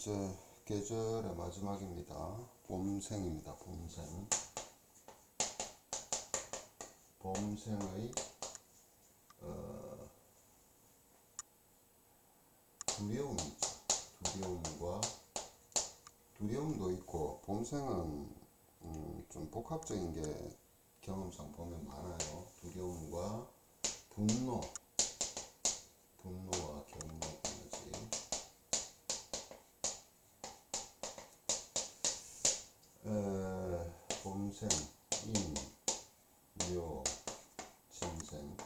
이제 계절의 마지막입니다. 봄생입니다. 봄생. 봄생의 두려움이죠. 두려움도 있고, 봄생은 좀 복합적인 게 경험상 보면 많아요. 두려움과 분노와 경로까지. 봄생, 인, 묘, 진생.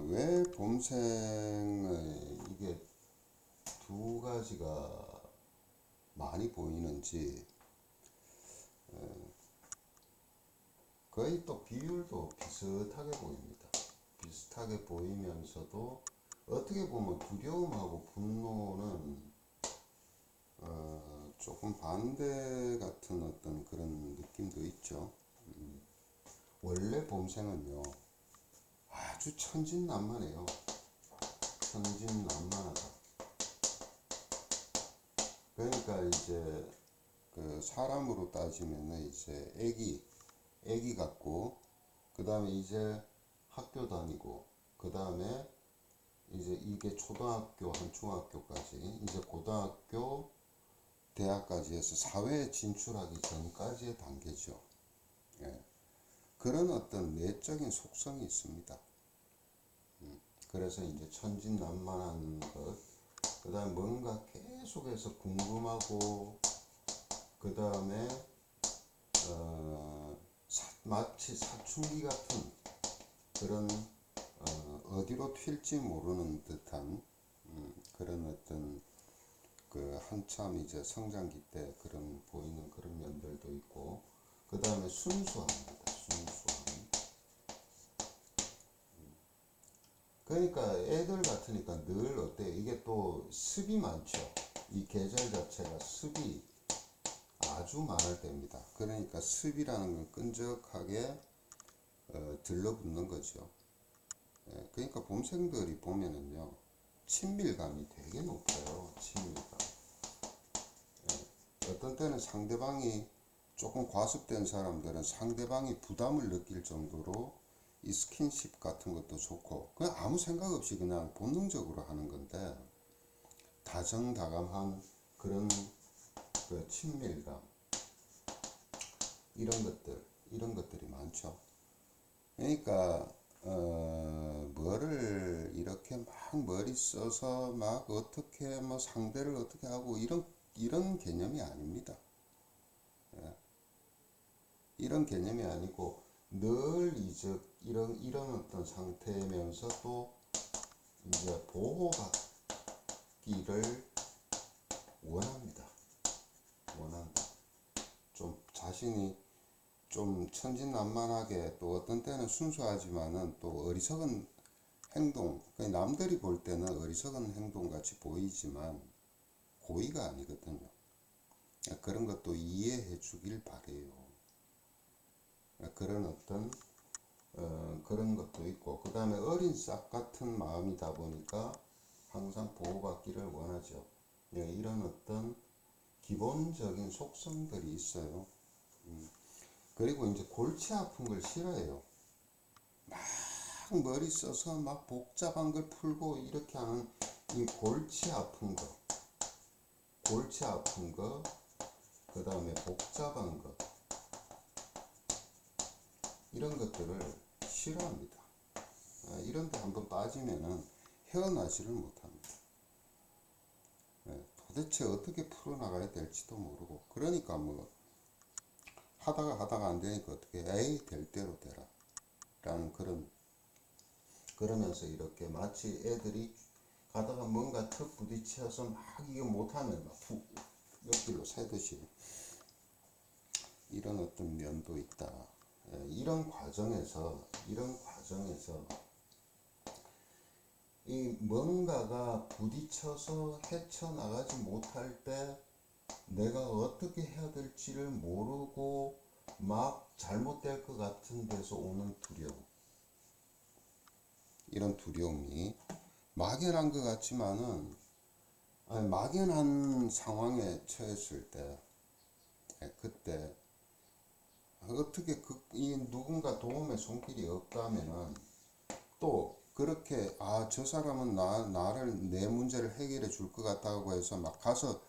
왜 봄생의 이게 두 가지가 많이 보이는지, 거의 또 비율도 비슷하게 보입니다. 비슷하게 보이면서도 어떻게 보면 두려움하고 분노는 조금 반대 같은 어떤 그런 느낌도 있죠. 원래 봄생은요, 아주 천진난만해요. 천진난만하다. 그러니까 이제 그 사람으로 따지면은 이제 애기 같고, 그 다음에 이제 학교 다니고, 그 다음에 이제 이게 초등학교 한 중학교까지, 이제 고등학교 대학까지 해서 사회에 진출하기 전까지의 단계죠. 예. 그런 어떤 내적인 속성이 있습니다. 그래서 이제 천진난만한 것, 그 다음에 뭔가 계속해서 궁금하고, 그 다음에 마치 사춘기 같은 그런 어디로 튈지 모르는 듯한 그런 어떤 그 한참 이제 성장기 때 그런 보이는 그런 면들도 있고, 그 다음에 순수합니다. 순수함. 그러니까 애들 같으니까 늘 어때요? 이게 또 습이 많죠. 이 계절 자체가 습이 아주 많을 때입니다. 그러니까 습이라는 건 끈적하게 들러붙는 거죠. 예, 그러니까 봄생들이 보면은요, 친밀감이 되게 높아요. 친밀감. 예, 어떤 때는 상대방이 조금 과습된 사람들은 상대방이 부담을 느낄 정도로 이 스킨십 같은 것도 좋고, 그냥 아무 생각 없이 그냥 본능적으로 하는 건데, 다정다감한 그런 그 친밀감, 이런 것들이 많죠. 그러니까 뭐를 이렇게 막 머리 써서 막 어떻게 뭐 상대를 어떻게 하고 이런 개념이 아닙니다. 예. 이런 개념이 아니고 늘 이제 이런 어떤 상태면서 또 이제 보호받기를 원합니다. 좀 자신이 좀 천진난만하게, 또 어떤 때는 순수하지만은 또 어리석은 행동, 남들이 볼 때는 어리석은 행동 같이 보이지만 고의가 아니거든요. 그런 것도 이해해 주길 바래요. 그런 어떤 그런 것도 있고, 그 다음에 어린 싹 같은 마음이다 보니까 항상 보호받기를 원하죠. 이런 어떤 기본적인 속성들이 있어요. 그리고 이제 골치 아픈 걸 싫어해요. 막 머리 써서 막 복잡한 걸 풀고 이렇게 하는 이 골치 아픈 거, 그 다음에 복잡한 것, 이런 것들을 싫어합니다. 이런 데 한번 빠지면은 헤어나지를 못합니다. 도대체 어떻게 풀어나가야 될지도 모르고, 그러니까 뭐 하다가 안 되니까 어떻게, 에이 될 대로 되라 라는 그러면서 이렇게 마치 애들이 가다가 뭔가 턱 부딪혀서 막 이거 못하면 막 옆길로 새듯이 이런 어떤 면도 있다. 이런 과정에서 이 뭔가가 부딪혀서 헤쳐나가지 못할 때 내가 어떻게 해야 될지를 모르고 막 잘못될 것 같은 데서 오는 두려움. 이런 두려움이 막연한 것 같지만은 아니, 막연한 상황에 처했을 때, 그때 어떻게 이 누군가 도움의 손길이 없다면은 또 그렇게 저 사람은 나를 내 문제를 해결해 줄 것 같다고 해서 막 가서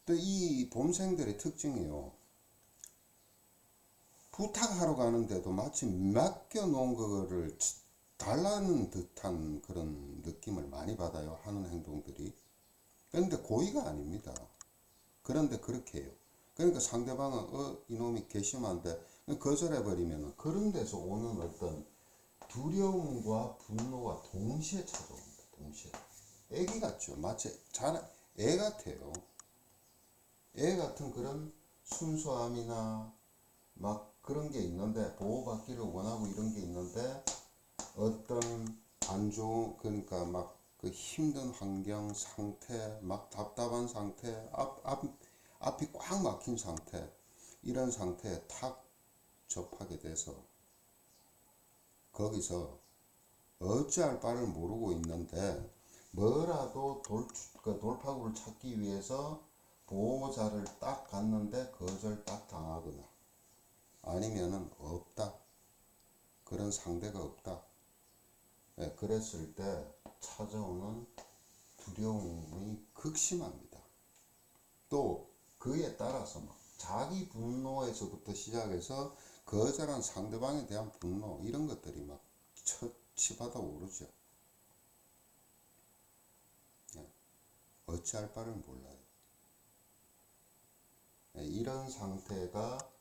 또 이 봄생들의 특징이요. 부탁하러 가는데도 마치 맡겨놓은 거를 달라는 듯한 그런 느낌을 많이 받아요. 하는 행동들이. 그런데 고의가 아닙니다. 그런데 그렇게 해요. 그러니까 상대방은 이놈이 괘씸한데 거절해버리면 그런 데서 오는 어떤 두려움과 분노가 동시에 찾아옵니다. 동시에. 애기 같죠. 마치 애 같아요. 애 같은 그런 순수함이나 막 그런 게 있는데 보호받기를 원하고 이런 게 있는데 어떤 안 좋은 그러니까 막 그 힘든 환경 상태 막 답답한 상태 앞이 꽉 막힌 상태 이런 상태에 탁 접하게 돼서 거기서 어찌할 바를 모르고 있는데 뭐라도 돌파구를 찾기 위해서 보호자를 딱 갔는데 거절 딱 당하거나 아니면은 없다. 그런 상대가 없다. 그랬을 때 찾아오는 두려움이 극심합니다. 또 그에 따라서 막 자기 분노에서부터 시작해서 거절한 상대방에 대한 분노 이런 것들이 막 치받아 오르죠. 어찌할 바를 몰라요. 이런 상태가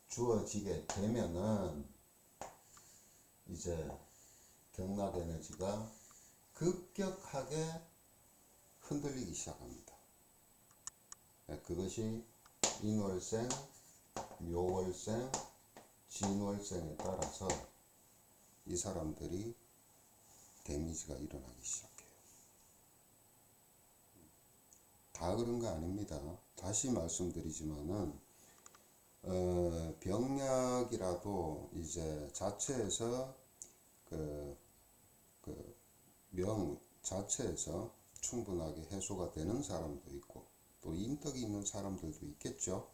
주어지게 되면은 이제 경락 에너지가 급격하게 흔들리기 시작합니다. 그것이 인월생, 묘월생, 진월생에 따라서 이 사람들이 데미지가 일어나기 시작해요. 다 그런 거 아닙니다. 다시 말씀드리지만은 병약이라도 이제 자체에서 명 자체에서 충분하게 해소가 되는 사람도 있고 또 인덕이 있는 사람들도 있겠죠.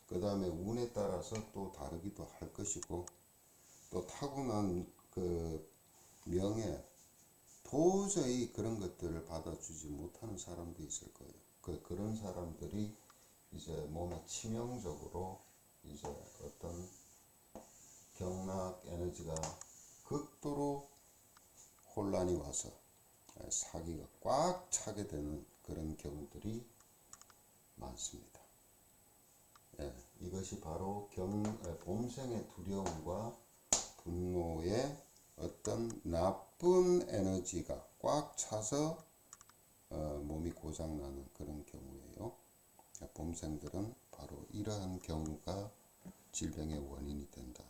그 다음에 운에 따라서 또 다르기도 할 것이고 또 타고난 그 명에 도저히 그런 것들을 받아주지 못하는 사람도 있을 거예요. 그런 사람들이 이제 몸에 치명적으로 이제 어떤 경락 에너지가 극도로 혼란이 와서 사기가 꽉 차게 되는 그런 경우들이 많습니다. 이것이 바로 봄생의 두려움과 분노의 어떤 나쁜 에너지가 꽉 차서 몸이 고장나는 그런 경우예요. 봄생들은 바로 이러한 경우가 질병의 원인이 된다.